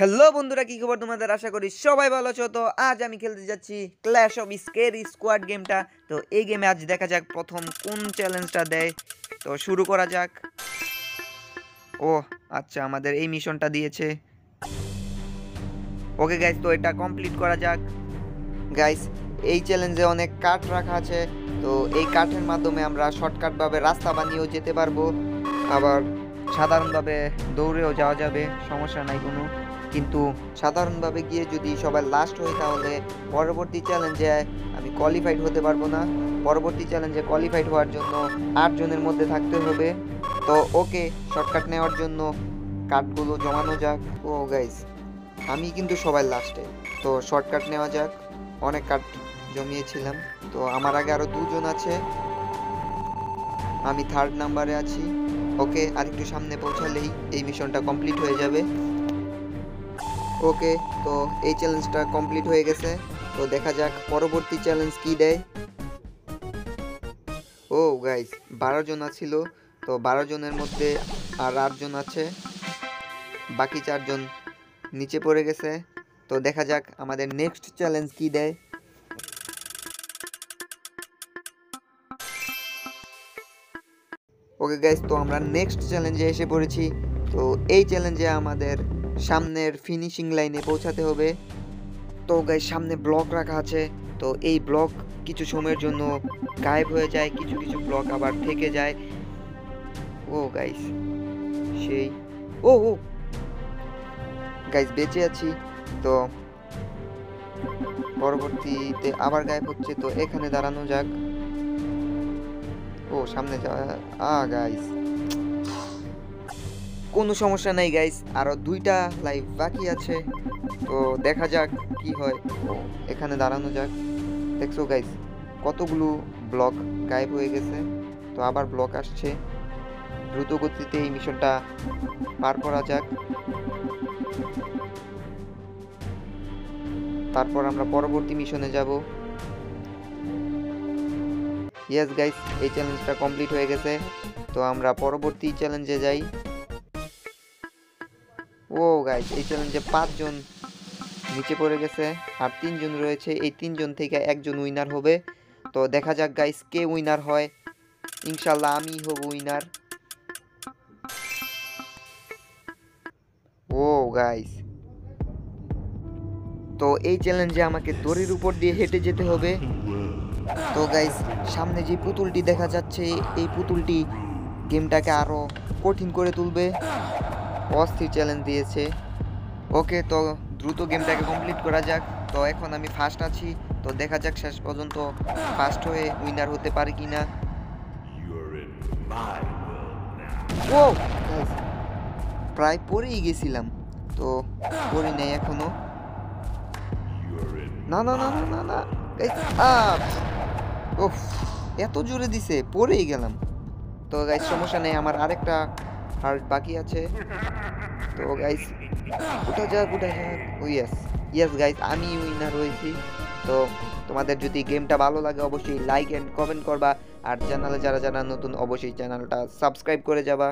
Hello বন্ধুরা, কি খবর তোমাদের? আশা করি সবাই ভালো আছো। তো আজ আমি খেলতে যাচ্ছি ক্ল্যাশ অফ স্কেরি স্কোয়াড গেমটা। তো এই গেমে আজ দেখা যাক প্রথম কোন চ্যালেঞ্জটা দেয়। তো শুরু করা যাক। ও আচ্ছা, আমাদের এই মিশনটা দিয়েছে। ওকে গাইস, তো এটা কমপ্লিট করা যাক। গাইস, এই চ্যালেঞ্জে অনেক কাঠ রাখা আছে। তো এই কাঠের মাধ্যমে আমরা শর্টকাটভাবে রাস্তা বানিয়েও যেতে পারবো, আবার সাধারণভাবে দৌড়েও যাওয়া যাবে, সমস্যা নাই কোনো। কিন্তু সাধারণভাবে গিয়ে যদি সবাই লাস্ট হয় তাহলে পরবর্তী চ্যালেঞ্জে আমি কোয়ালিফাইড হতে পারবো না। পরবর্তী চ্যালেঞ্জে কোয়ালিফাইড হওয়ার জন্য 8 জনের মধ্যে থাকতে হবে। তো ওকে, শর্টকাট নেওয়ার জন্য কাঠগুলো জমানো যাক। ও গাইস, আমি কিন্তু সবাই লাস্টে। তো শর্টকাট নেওয়া যাক। অনেক কাঠ জমিয়েছিলাম। তো আমার আগে আরো 2 জন আছে, আমি 3rd নাম্বারে আছি। ওকে, আরেকটু সামনে পৌঁছালেই এই মিশনটা কমপ্লিট হয়ে যাবে। ওকে, তো এই চ্যালেঞ্জটা কমপ্লিট হয়ে গেছে। তো দেখা যাক পরবর্তী চ্যালেঞ্জ কি দেয়। ও গাইস, 12 জন ছিল। তো 12 জনের মধ্যে আর 8 জন আছে, বাকি 4 জন নিচে পড়ে গেছে। তো দেখা যাক আমাদের নেক্সট চ্যালেঞ্জ কি দেয়। ওকে গাইস, তো আমরা নেক্সট চ্যালেঞ্জে এসে পড়েছি। তো এই চ্যালেঞ্জে আমাদের সামনের ফিনিশিং লাইনে পৌঁছাতে হবে। তো গাইস, সামনে ব্লক রাখা আছে। তো এই ব্লক কিছু সময়ের জন্য গায়েব হয়ে যায়, কিছু কিছু ব্লক আবার থেকে যায়। ও গাইস, সেই ও ও গাইস, বেঁচে আছি। তো পরবর্তীতে আবার গায়েব হচ্ছে। তো এখানে দাঁড়ানো যাক। ও সামনে যাওয়া। গাইস, কোনো সমস্যা নাই গাইস, আরো 2টা লাইভ বাকি আছে। তো দেখা যাক কি হয়। ও এখানে দাঁড়ানো যাক। দেখছো গাইস, কতগুলো ব্লক গায়েব হয়ে গেছে। তো আবার ব্লক আসছে। দ্রুত গতিতে এই মিশনটা পার করা যাক। তারপর আমরা পরবর্তী মিশনে যাব। ইয়েস গাইস, এই চ্যালেঞ্জটা কমপ্লিট হয়ে গেছে। তো আমরা পরবর্তী চ্যালেঞ্জে যাই। ও গাইস, এই চ্যালেঞ্জে 5 জন নিচে পড়ে গেছে আর 3 জন রয়েছে। এই 3 জন থেকে একজন উইনার হবে। তো দেখা যাক গাইস কে উইনার হয়। ইনশাল্লাহ আমি হব উইনার। ও গাইস, তো এই চ্যালেঞ্জে আমাকে দড়ির উপর দিয়ে হেঁটে যেতে হবে। তো গাইস, সামনে যে পুতুলটি দেখা যাচ্ছে, এই পুতুলটি গেমটাকে আরো কঠিন করে তুলবে। অস্থির চ্যালেঞ্জ দিয়েছে। ওকে, তো দ্রুত গেমটাকে কমপ্লিট করা যাক। তো এখন আমি ফার্স্ট আছি। তো দেখা যাক শেষ পর্যন্ত ফার্স্ট হয়ে উইনার হতে পারি কিনা। ও গাইস, প্রায় পড়েই গেছিলাম। তো পড়ি নাই এখনো। না না না না না না গাইস, ওফ, এত জোরে দিছে, পড়েই গেলাম। তো গাইস সমস্যা নেই, আমার আরেকটা হার্ট বাকি আছে। তো গাইস উঠা যাক উঠা যাক। ও ইয়েস ইয়েস গাইস, আমি উইনার হয়েছি। তো তোমাদের যদি গেমটা ভালো লাগে অবশ্যই লাইক এন্ড কমেন্ট করবা, আর চ্যানেলে যারা যারা নতুন অবশ্যই চ্যানেলটা সাবস্ক্রাইব করে যাবা।